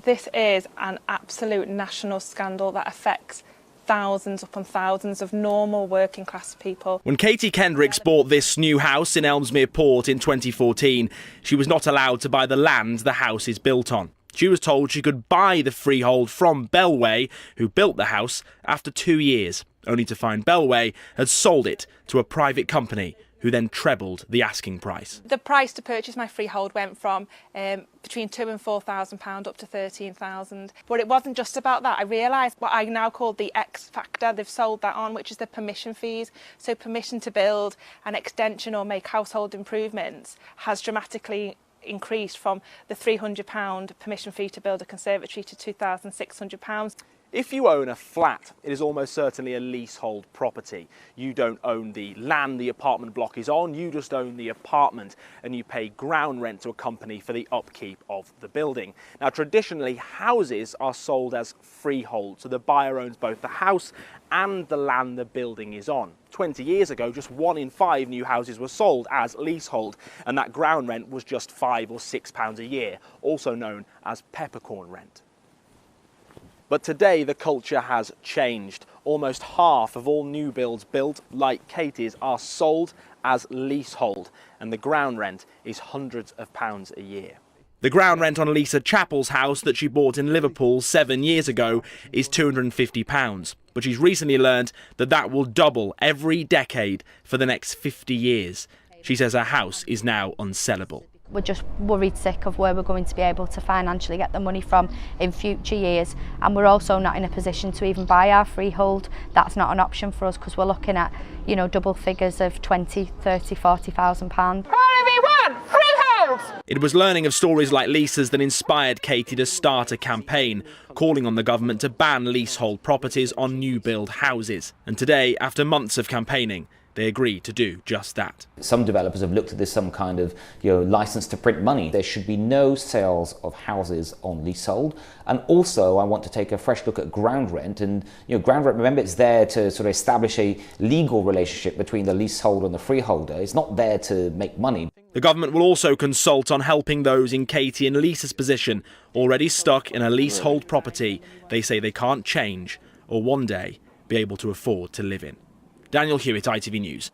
This is an absolute national scandal that affects thousands upon thousands of normal working class people. When Katie Kendricks bought this new house in Ellesmere Port in 2014, she was not allowed to buy the land the house is built on. She was told she could buy the freehold from Bellway, who built the house, after 2 years, only to find Bellway had sold it to a private company who then trebled the asking price. The price to purchase my freehold went from between £2,000 and £4,000 up to £13,000. But it wasn't just about that. I realised what I now call the X factor. They've sold that on, which is the permission fees. So permission to build an extension or make household improvements has dramatically increased from the £300 permission fee to build a conservatory to £2,600. If you own a flat, it is almost certainly a leasehold property. You don't own the land the apartment block is on, you just own the apartment and you pay ground rent to a company for the upkeep of the building. Now, traditionally, houses are sold as freehold, so the buyer owns both the house and the land the building is on. 20 years ago, just 1 in 5 new houses were sold as leasehold, and that ground rent was just £5 or £6 a year, also known as peppercorn rent. But today the culture has changed. Almost half of all new builds built, like Katie's, are sold as leasehold, and the ground rent is hundreds of pounds a year. The ground rent on Lisa Chappell's house that she bought in Liverpool 7 years ago is £250, but she's recently learned that that will double every decade for the next 50 years. She says her house is now unsellable. We're just worried sick of where we're going to be able to financially get the money from in future years, and we're also not in a position to even buy our freehold. That's not an option for us because we're looking at, you know, double figures of £20,000, £30,000, £40,000. Everyone, freeholds! It was learning of stories like Lisa's that inspired Katie to start a campaign calling on the government to ban leasehold properties on new build houses. And today, after months of campaigning, they agreed to do just that. Some developers have looked at this some kind of, license to print money. There should be no sales of houses on leasehold. And also, I want to take a fresh look at ground rent. And ground rent, remember, it's there to sort of establish a legal relationship between the leaseholder and the freeholder. It's not there to make money. The government will also consult on helping those in Katie and Lisa's position, already stuck in a leasehold property they say they can't change or one day be able to afford to live in. Daniel Hewitt, ITV News.